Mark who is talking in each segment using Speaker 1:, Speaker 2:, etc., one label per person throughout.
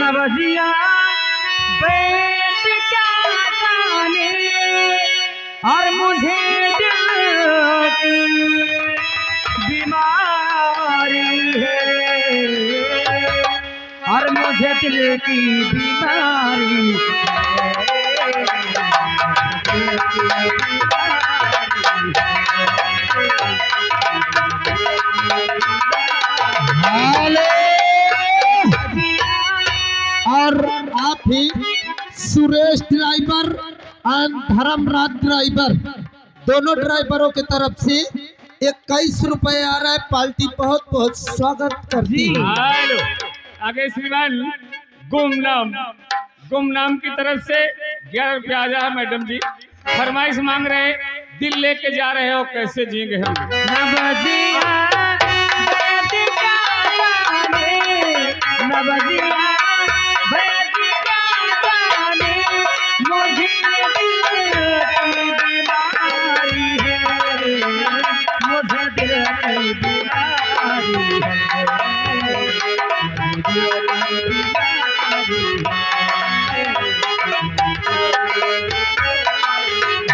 Speaker 1: नवजिया बैठ क्या जाने और मुझे दिल की बीमारी है और मुझे दिल की बीमारी
Speaker 2: और आप ही सुरेश ड्राइवर और धर्मराज ड्राइवर दोनों ड्राइवरों की तरफ से 21 रुपए आ रहा है। पार्टी बहुत बहुत स्वागत करती है।
Speaker 3: आगे श्रीमान गुमनाम की तरफ से 11 रुपया आ जाए। मैडम जी फरमाइश मांग रहे, दिल लेके जा रहे हो कैसे जिएंगे हम।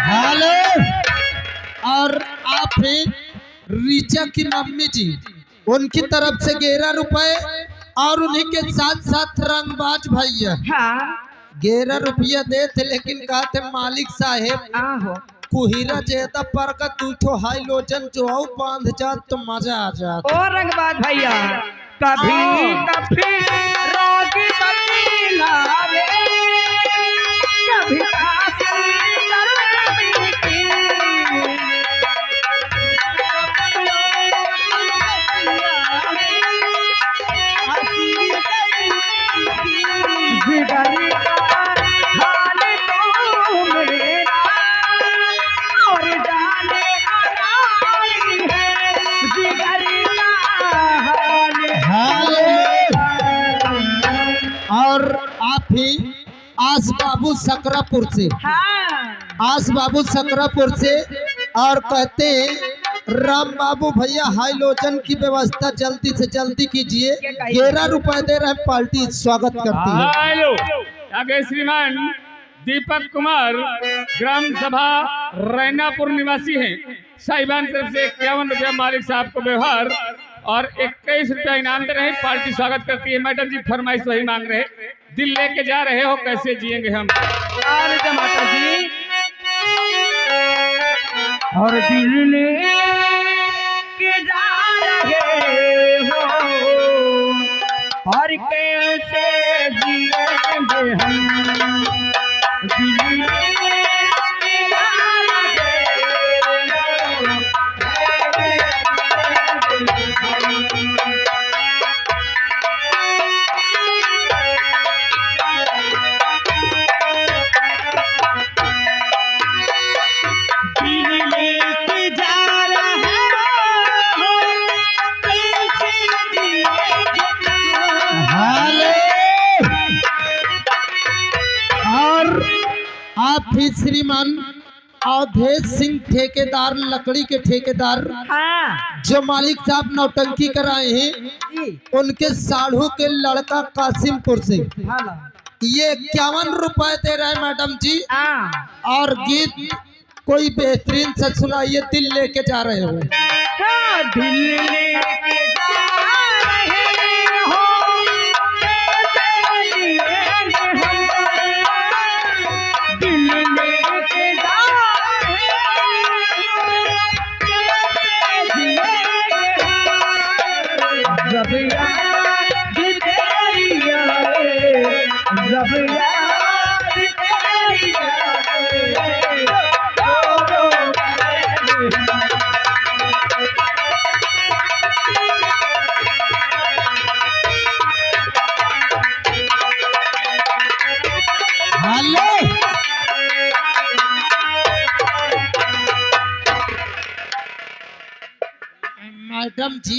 Speaker 2: हेलो, और आप ही रीचा की मम्मी जी उनकी तरफ से 11 रुपए और उन्हीं के साथ साथ रंगबाज भैया 11 रुपया दे थे, लेकिन कहते मालिक साहेब कुहीरा ज्यादा पर का दूठो हाई लोजन जो आओ बांध जात तो मजा आ जात।
Speaker 1: ओ रंगबाज भैया कभी कभी रोगी बदलावे कभी
Speaker 2: और आप ही आस बाबू सकरापुर से आस बाबू सकरापुर से और कहते हैं राम बाबू भैया हाई लोजन की व्यवस्था जल्दी से जल्दी कीजिए। 11 रुपए दे रहे हैं, पार्टी स्वागत करती है।
Speaker 3: आगे श्रीमान दीपक कुमार ग्राम सभा रैनापुर निवासी हैं, साहिबान तरफ से 51 रुपया मालिक साहब को व्यवहार और 21 रुपया इनाम दे रहे हैं। पार्टी स्वागत करती है। मैडम जी फरमाइश वही मांग रहे, दिल लेके जा रहे हो कैसे जिएंगे हम।
Speaker 1: माता जी और दिल लेके जा रहे हो और कैसे जिएंगे हम। दिल लेके जा
Speaker 2: आप ही श्रीमान अवधेश सिंह ठेकेदार लकड़ी के ठेकेदार जो मालिक साहब नौटंकी कराए हैं, उनके साढ़ू के लड़का कासिमपुर से ये 51 रुपए दे रहे हैं मैडम जी। और गीत कोई बेहतरीन से सुनाइए, दिल लेके जा रहे हो।
Speaker 1: दिल लेके जा रहे हो दिल लेके जा जब याद तेरी आए जब याद तेरी आए
Speaker 2: मैडम जी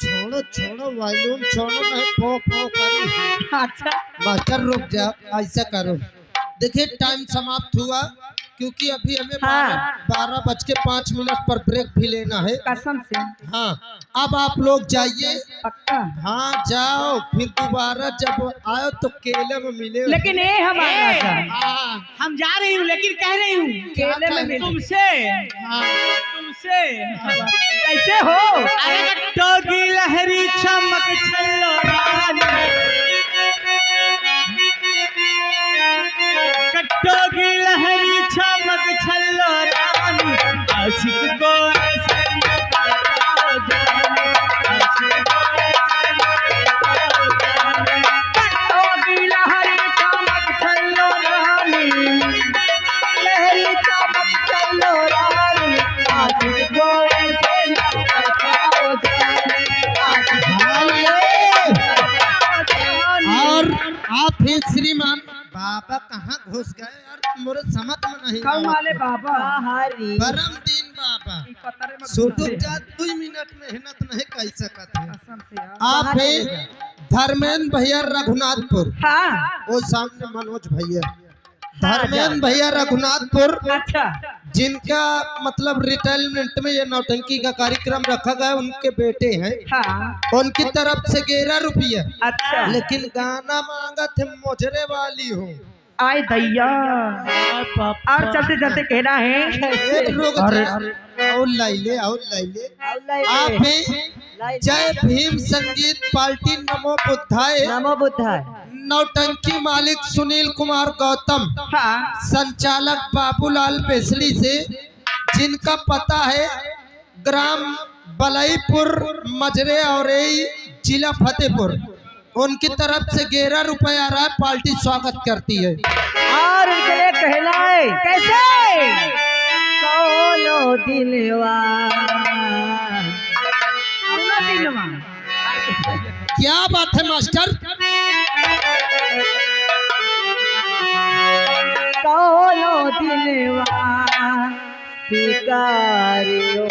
Speaker 2: छोड़ो छोड़ो वायलून छोड़ो, मैं पो करी।
Speaker 1: अच्छा
Speaker 2: मास्टर रुक जा, ऐसा करो। देखिए टाइम समाप्त हुआ। क्योंकि अभी हमें
Speaker 1: हाँ।
Speaker 2: 12:05 पर ब्रेक भी लेना है।
Speaker 1: कसम से
Speaker 2: हाँ, अब आप लोग जाइए।
Speaker 1: पक्का।
Speaker 2: हाँ जाओ, फिर दोबारा जब आओ तो केले में मिले।
Speaker 1: लेकिन ये हमारा राजा
Speaker 2: हाँ,
Speaker 4: हम जा रही हूँ लेकिन कह रही हूँ
Speaker 1: केले में मिले।
Speaker 4: तुमसे
Speaker 1: कैसे हो?
Speaker 4: अरे टोगी लहरी चमक छल्लो रानी, कट्टोगी लहरी चमक छल्लो रानी, आशिक को ऐसे लगाओ जाने, आशिक को ऐसे लगाओ जाने।
Speaker 1: कटोगी लहरी चमक छल्लो रानी, लहरी चमक छल्लो रानी, आशिक को ऐसे लगाओ जाने, आशिक को ऐसे लगाओ जाने।
Speaker 2: और आप ही श्रीमान बाबा कहाँ घुस गए यार, मोरे समझ में नहीं
Speaker 1: कौन
Speaker 2: आवत।
Speaker 1: वाले बाबा? हरी
Speaker 2: परम दिन बाबा
Speaker 1: पतरे में
Speaker 2: सुटुक जा 2 मिनट मेहनत नहीं कर सकत है।
Speaker 1: कसम से यार।
Speaker 2: आप है धर्मेंद्र भैया रघुनाथपुर,
Speaker 1: हाँ
Speaker 2: वो सामने मनोज भैया। धर्मेंद्र भैया रघुनाथपुर,
Speaker 1: अच्छा
Speaker 2: जिनका मतलब रिटायरमेंट में ये नौटंकी का कार्यक्रम रखा गया, उनके बेटे हैं।
Speaker 1: हाँ
Speaker 2: उनकी तरफ से 11 रुपया,
Speaker 1: अच्छा।
Speaker 2: लेकिन गाना मांगा थे मोजरे वाली हो।
Speaker 1: आय दैया और चलते चलते कहना है
Speaker 2: एक रुक जा, और लाइले और लाइले। आप हैं जय भीम संगीत पार्टी नमो बुद्धाय,
Speaker 1: नमो बुद्धाय।
Speaker 2: नौटंकी मालिक सुनील कुमार गौतम,
Speaker 1: हाँ
Speaker 2: संचालक बाबूलाल बेसड़ी से, जिनका पता है ग्राम बलईपुर मजरे और जिला फतेहपुर, उनकी तरफ से 11 रुपया आ रहा है। पार्टी स्वागत करती है।
Speaker 1: और उनके लिए कहना है कैसे? कौनो दिलवा कौनो दिलवा।
Speaker 2: क्या बात है मास्टर?
Speaker 1: कौनो दिलवा शिकारियो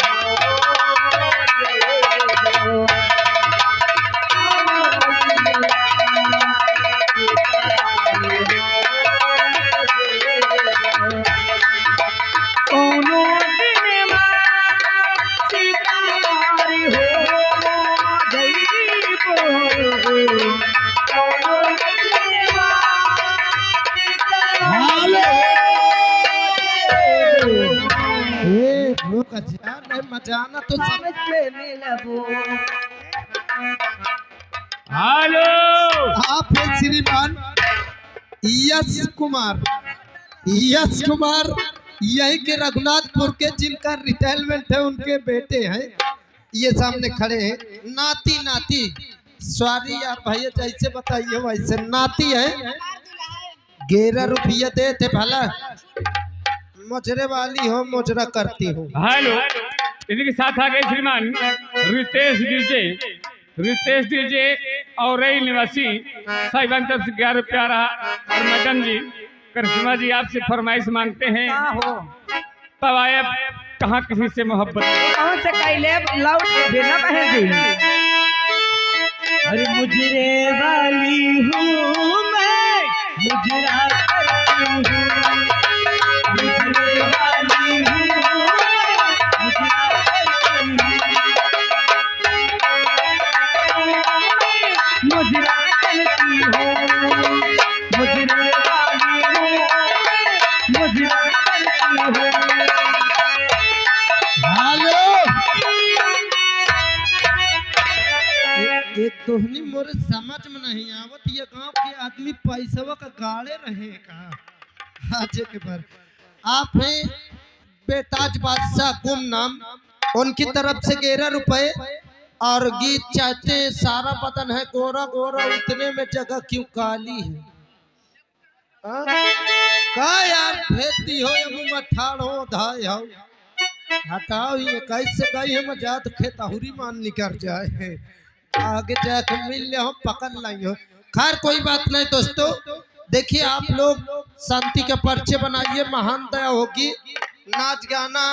Speaker 1: कौनो दिलवा शिकारी हो गई वो, कौनो दिलवा
Speaker 2: रुक जा, नहीं मजाना तो सब।
Speaker 3: हेलो
Speaker 2: आप हैं श्रीमान यश कुमार, यश कुमार यही के रघुनाथपुर के, जिनका रिटायरमेंट है, उनके बेटे हैं। ये सामने खड़े हैं, नाती नाती। सॉरी यार भैया, जैसे बताइए वैसे नाती है। 11 रुपया दे थे भला, मुजरे वाली हो मुजरा करती हूँ।
Speaker 3: हेलो, इनके साथ आ गए श्रीमान रितेश डीजे, रितेश डीजे और रई निवासी साहिबान तरफ से 11 रुपया रहा। और मैडम जी करिश्मा जी आपसे फरमाइश मांगते हैं,
Speaker 1: का हो
Speaker 3: तवायब कहाँ किसी से मोहब्बत।
Speaker 1: कौन से कैले लौट देना बहन जी?
Speaker 4: अरे मुजरे वाली हूँ मैं, मुजरा करती हूँ, मुजरे वाली हूँ मैं, मुजरा करती हूँ,
Speaker 1: मुजरा करती हो, मुजरे वाली हो, मुजरा करती हो।
Speaker 2: हेलो, ये तोहनी मोरे समझ में नहीं आवत, ये गांव के आदमी पैसवा का गाड़े रहे का आज के बार। आप हैं बेताज बादशाह गुम नाम, उनकी तरफ से 11 रुपए। और गीत चाहते हैं सारा बदन है गोरा गोरा, उतने में जगह क्यों काली है? हाँ? का यार भेजती हो या मुँह ठाड़ हो धाय हो, हटाओ ये कैसे गई है मजात खेताहुरी मान निकल जाए, आगे जाके मिल ले हो पकड़ लाई हो। खैर कोई बात नहीं दोस्तों, देखिए आप लोग शांति के पर्चे बनाइए, महान दया होगी। नाच गाना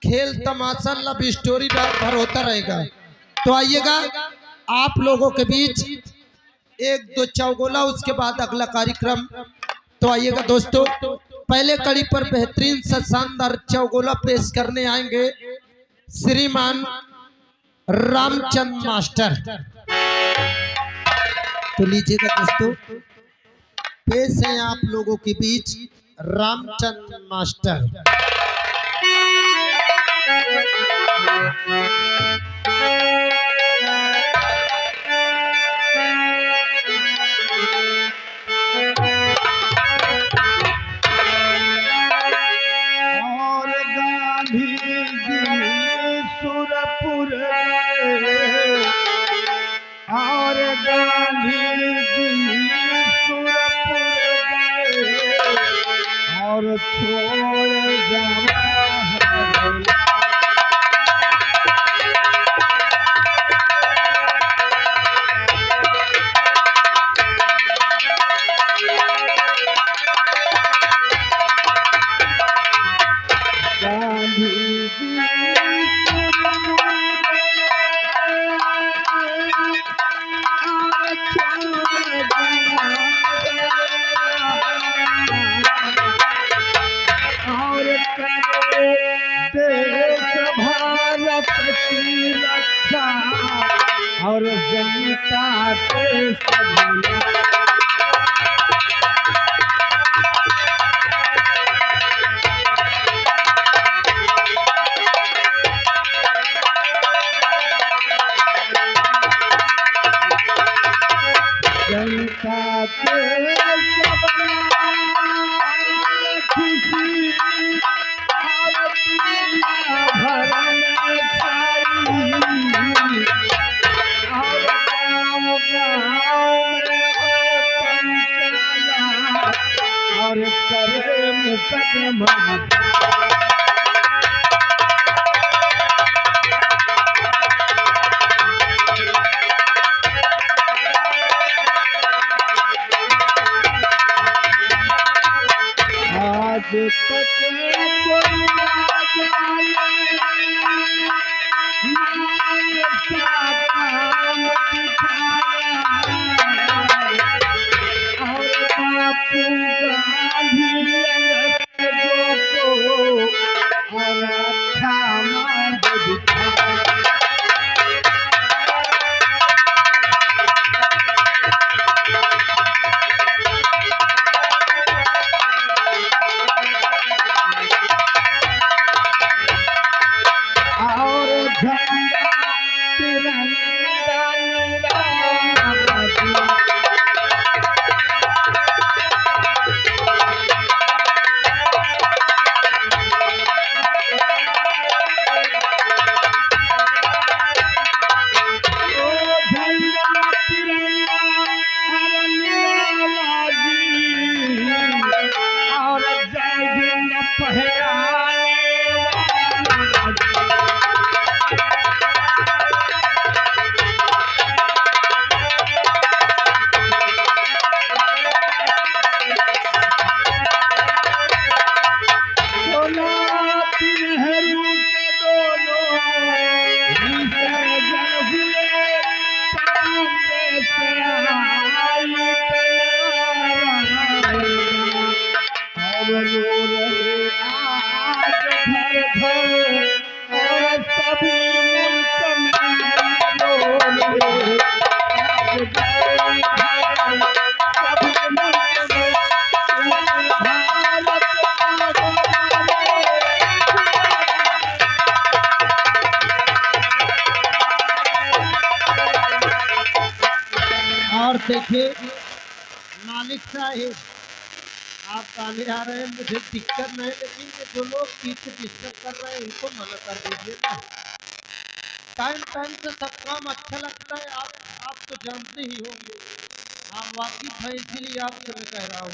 Speaker 2: खेल तमाशा लव स्टोरी रात भर होता रहेगा। तो आइएगा आप लोगों के बीच 1-2 चौगोला, उसके बाद अगला कार्यक्रम। तो आइएगा दोस्तों। पहले कड़ी पर बेहतरीन सा शानदार चौगोला पेश करने आएंगे श्रीमान रामचंद मास्टर। तो लीजिएगा दोस्तों, पेश है आप लोगों के बीच रामचंद मास्टर।
Speaker 4: और गांधी जी सुरपुर और गांधी जी सुरपुर और छोड़ जवाहर गांधी जी और करे देश भारत की रक्षा और जनता के सब जनता के सब खुशी और दुनिया भर में छाई और गाँव गाँव में पंचायत और करे मुकदमा आज तक कोई काम दिखाया और बापू गांधी को और अच्छा मार्ग दिखाया। और झंडा तिरंगा लहराती ओ झंडा तिरंगा और जय हिंद फहराए नेहरू के दोनों विसर्जन हुए चांद से आई और रो रहे आज घर घर और सभी मुल्क में रो रहे आज घर घर सभी मुल्क में भारत
Speaker 2: और देखिए मालिक साहिब, आप गाने आ रहे हैं, मुझे दिक्कत नहीं, लेकिन ये जो लोग पीछे डिस्टर्ब कर रहे हैं इनको मना कर दीजिए ना। टाइम टाइम से सब काम अच्छा लगता है, आप तो जानते ही होंगे, आप वाकिफ है, इसीलिए आपसे मैं कह रहा हूँ।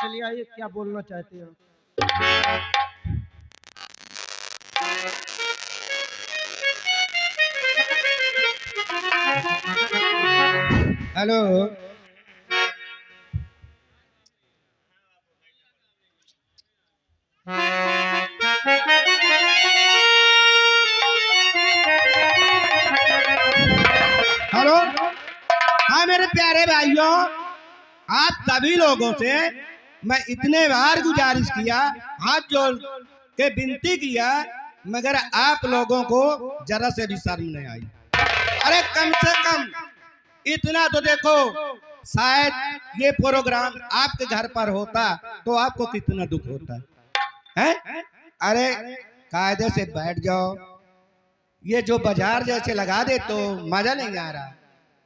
Speaker 2: चलिए आइए, क्या बोलना चाहते हैं? Hello,
Speaker 4: hello. हाँ मेरे प्यारे भाइयों, आप सभी लोगों से
Speaker 5: मैं इतने बार गुजारिश किया, हाथ जोड़ के विनती किया, मगर आप लोगों को जरा से भी शर्म नहीं आई। अरे कम से कम इतना तो देखो, शायद ये प्रोग्राम आपके घर पर होता तो आपको कितना दुख होता है? अरे कायदे से बैठ जाओ, ये जो बाजार जैसे लगा दे तो मजा नहीं आ रहा।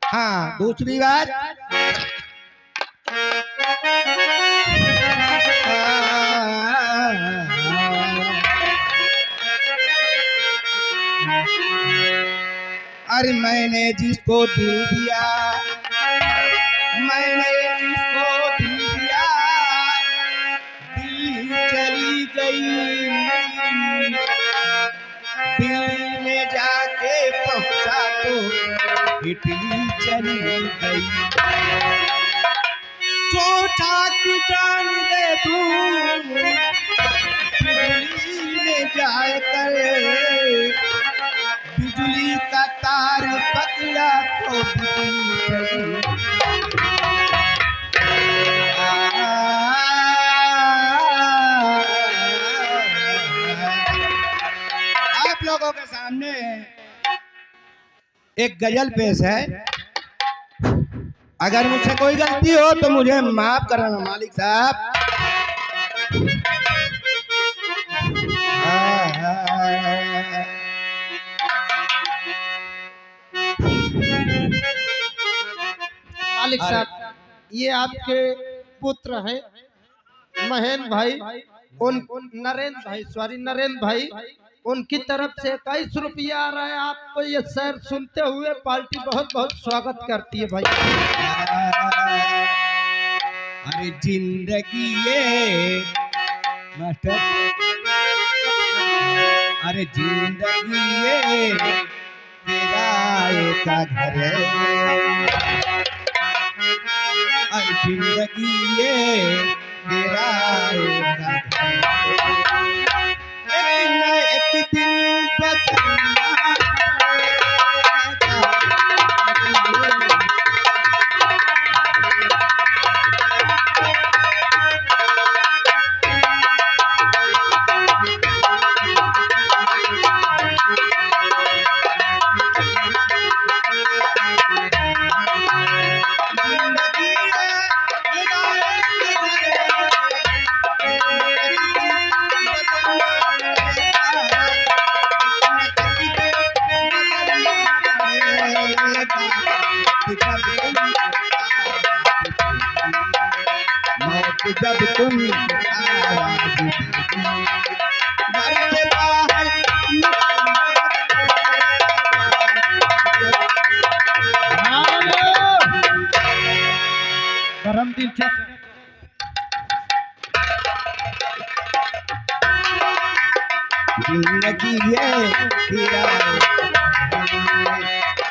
Speaker 5: हाँ, दूसरी बात, अरे मैंने जिसको दिल दिया, मैंने जिसको दिल दिया, दिल चली गई, दिल में जाके पहुंचा तो इटली चली गई। सोचा कि जान दे दूं बिजली में जाकर, बिजली का तार पकड़ा तो बिजली चली। आप लोगों के सामने एक गजल पेश है। अगर मुझसे कोई गलती हो तो मुझे माफ करना मालिक साहब।
Speaker 2: मालिक साहब, ये आपके पुत्र हैं महेंद्र भाई, नरेंद्र भाई, उनकी तरफ से 21 रुपया आ रहा है। आपको ये शेर सुनते हुए पार्टी बहुत बहुत स्वागत करती है भाई।
Speaker 5: अरे जिंदगी ये मास्टर, अरे जिंदगी ये किराए का घर है, अरे जिंदगी ये किराए का घर है। एक दिन बदलना जब तुम आवाज़ देती, घर से बाहर
Speaker 2: गरम दिल से
Speaker 5: जिंदगी ये किराए,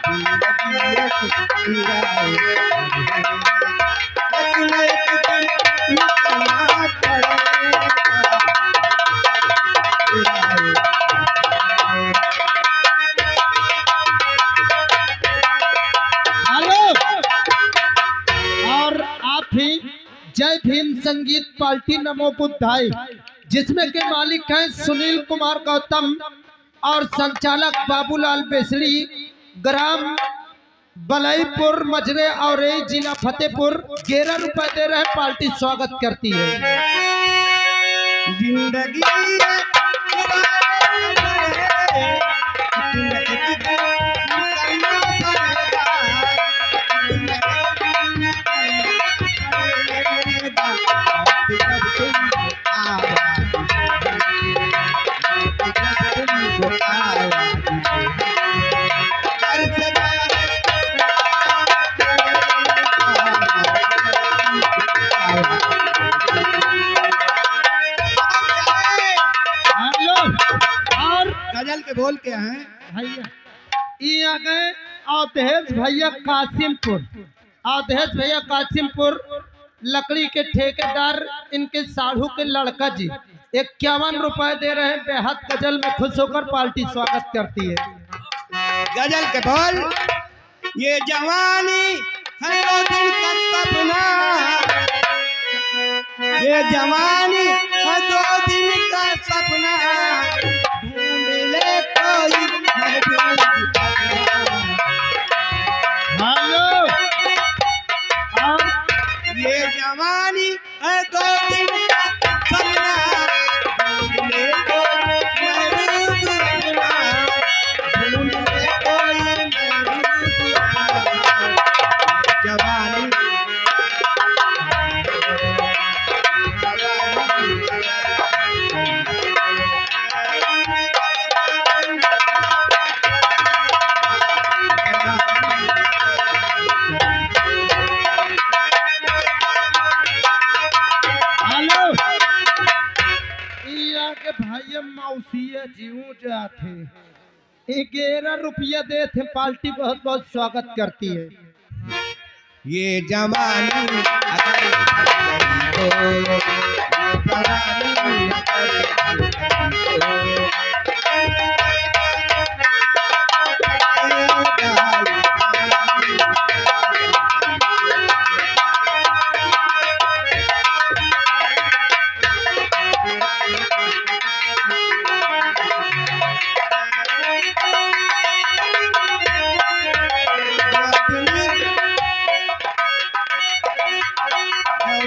Speaker 5: जिंदगी ये किराए, लेकिन एक दिन निकलना पड़ेगा।
Speaker 2: हेलो, और आप ही जय भीम संगीत पार्टी नमो बुद्धाय, जिसमें के मालिक हैं सुनील कुमार गौतम और संचालक बाबूलाल बेसड़ी, ग्राम बलईपुर मजरे और जिला फतेहपुर। 11 रुपए दे रहे हैं, पार्टी स्वागत करती है।
Speaker 5: जिंदगी ये किराए का घर है, लेकिन एक दिन निकलना पड़ेगा, लेकिन एक दिन निकलना पड़ेगा। और जब तुम आवाज़ दोगे, जब तुमको आवाज़ दोगे, घर से बाहर
Speaker 2: और
Speaker 5: गजल के बोल क्या हैं?
Speaker 2: भैया ये आ गए अवधेश भैया कासिमपुर, अवधेश भैया कासिमपुर लकड़ी के ठेकेदार, इनके साढ़ू के लड़का जी 51 रुपए दे रहे हैं। बेहद गजल में खुश होकर पार्टी स्वागत करती है।
Speaker 5: गजल के बोल, ये जवानी है तो दिल का सपना, ये जवानी है 2 दिन का सपना, ढूंढ ले कोई महबूब अपना।
Speaker 4: हेलो
Speaker 5: ये जवानी है 2 दिन का सपना, ढूंढ ले कोई महबूब अपना, ढूंढ ले कोई महबूब अपना। जवानी
Speaker 4: हेलो
Speaker 2: इया के भाई मौसिया जीव जाते 11 रुपया देते, पार्टी बहुत बहुत स्वागत करती है।
Speaker 5: ये जवानी अगर ढल गई तो, ये जवानी अगर ढल गई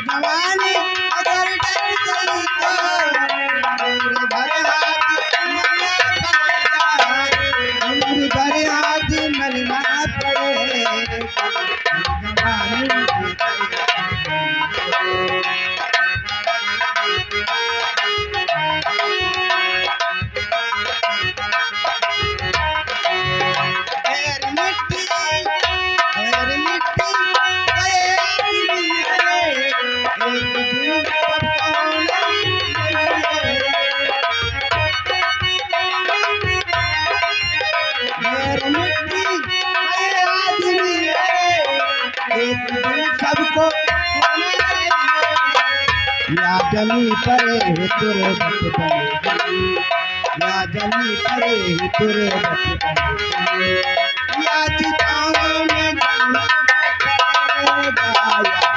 Speaker 5: जवानी अगर डर गई तो उम्र भर हाथ मलना पड़े। गैर मिट्टी गैर मिट्टी गए आदमी है, एक दिन पकाना गैर मिट्टी गए आदमी है, एक दिन सबको होना है। या जमी परे तुरबत बनेगी, या जमी परे तुरबत बनेगी, या चिताओं में जाना पड़ेगा, या जमी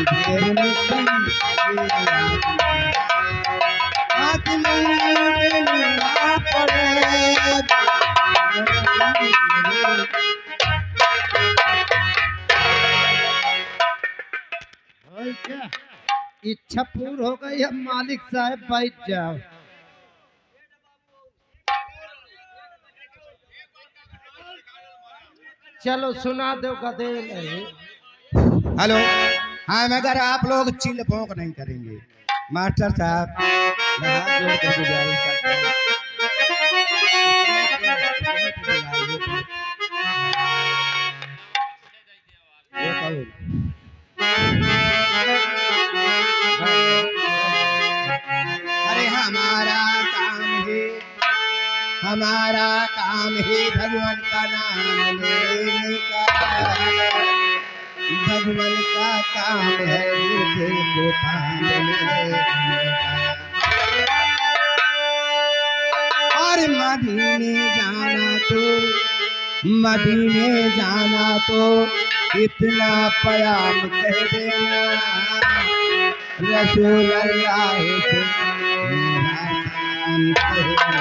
Speaker 5: ढेर मिट्टी गए आदमी, मिलना पड़ेगा।
Speaker 2: और क्या इच्छा पूर्ण हो गई है, मालिक साहब बैठ जाओ। चलो सुना दो गधे नहीं।
Speaker 5: हेलो, हाँ मगर आप लोग चिल भोंक नहीं करेंगे। मास्टर साहब मैं हाथ जोड़ कर गुजारिश करता हूँ, ये कहो। अरे हमारा काम है भगवान का नाम लेने का, भगवान का काम है हृदय को थामने का। और मदीने जाना तो इतना प्यार कह देना, रसूल अल्लाह से मेरा सलाम कह देना।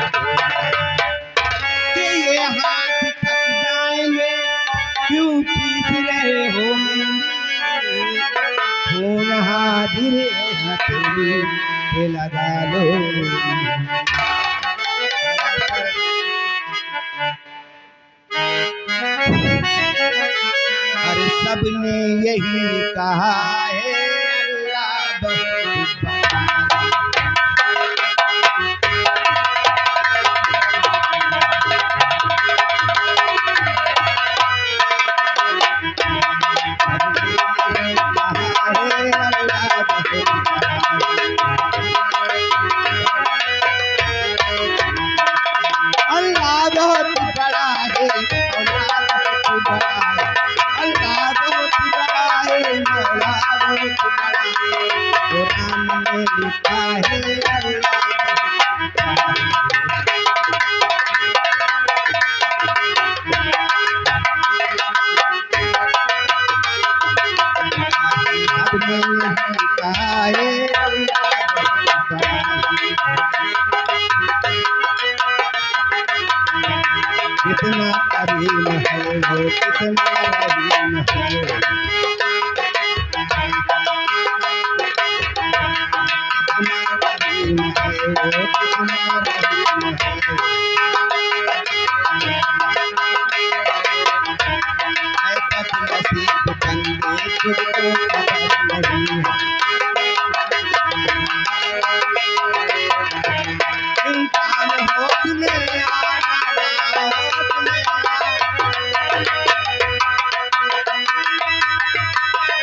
Speaker 5: कि ये हाथ थक जाएंगे क्यों पीस रहे हो मेरी, फोन हाजिर है हथेली पे लगा लो। अरे सबने यही कहा है अल्लाह बहुत बड़ा। अल्लाह बहुत बड़ा है, अल्लाह बहुत बड़ा है, अल्लाह बहुत बड़ा है, मौला बहुत बड़ा है। कुरान में लिखा है अल्लाह रहीम है वो कितना रहीम है नसीब बंदे तुझको खबर नहीं है इंसान होश में आना होश में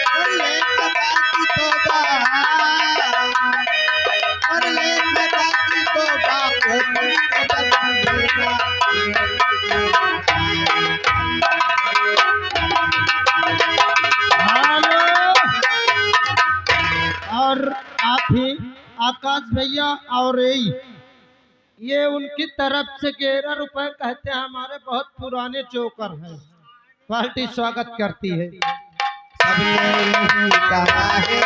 Speaker 5: और ले खता की तौबा और ले खता की तौबा को
Speaker 2: और आप ही आकाश भैया और ये उनकी तरफ से 11 रुपए कहते हैं, हमारे बहुत पुराने चोकर हैं, पार्टी स्वागत करती है।
Speaker 5: सबने यही कहा है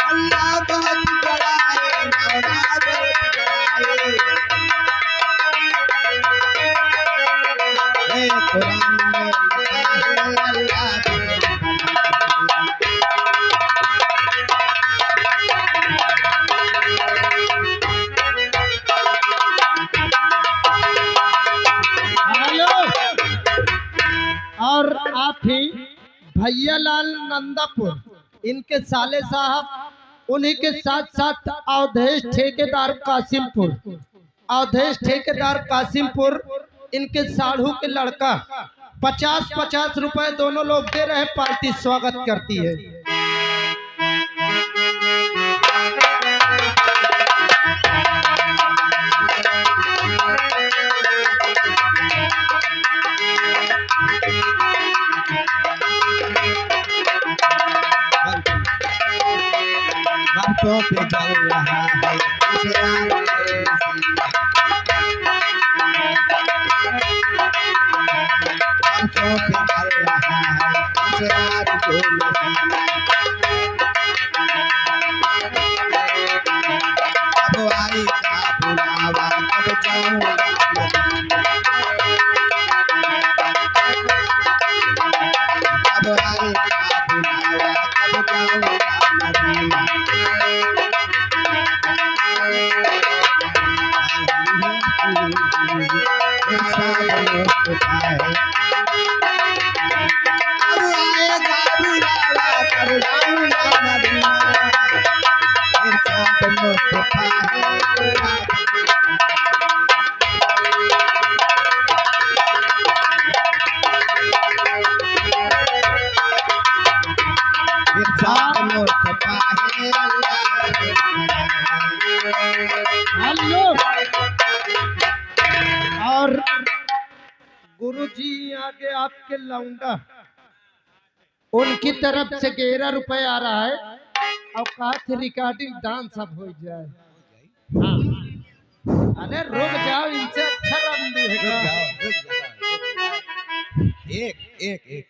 Speaker 5: अल्लाह बहुत बड़ा है मौला बहुत बड़ा है कुरान में लिखा है अल्लाह
Speaker 2: और आप ही भैया लाल नंदापुर, इनके साले साहब, उन्हीं के साथ साथ अवधेश ठेकेदार कासिमपुर, अवधेश ठेकेदार कासिमपुर, इनके साढ़ू के लड़का 50-50 रुपए दोनों लोग दे रहे, पार्टी स्वागत करती है।
Speaker 5: बरसों पे चल रहा है बरसों पे चल रहा है अब आई का बुलावा कब जाऊंगा अब आई का बुलावा कब जाऊंगा मदीना
Speaker 2: और गुरुजी आगे आपके लौंडा, उनकी तरफ से 11 रुपए आ रहा है, और कहा रिकॉर्डिंग डांस अब हो जाए। हाँ। अरे रुक जाओ, इनसे अच्छा रंग
Speaker 5: एक एक एक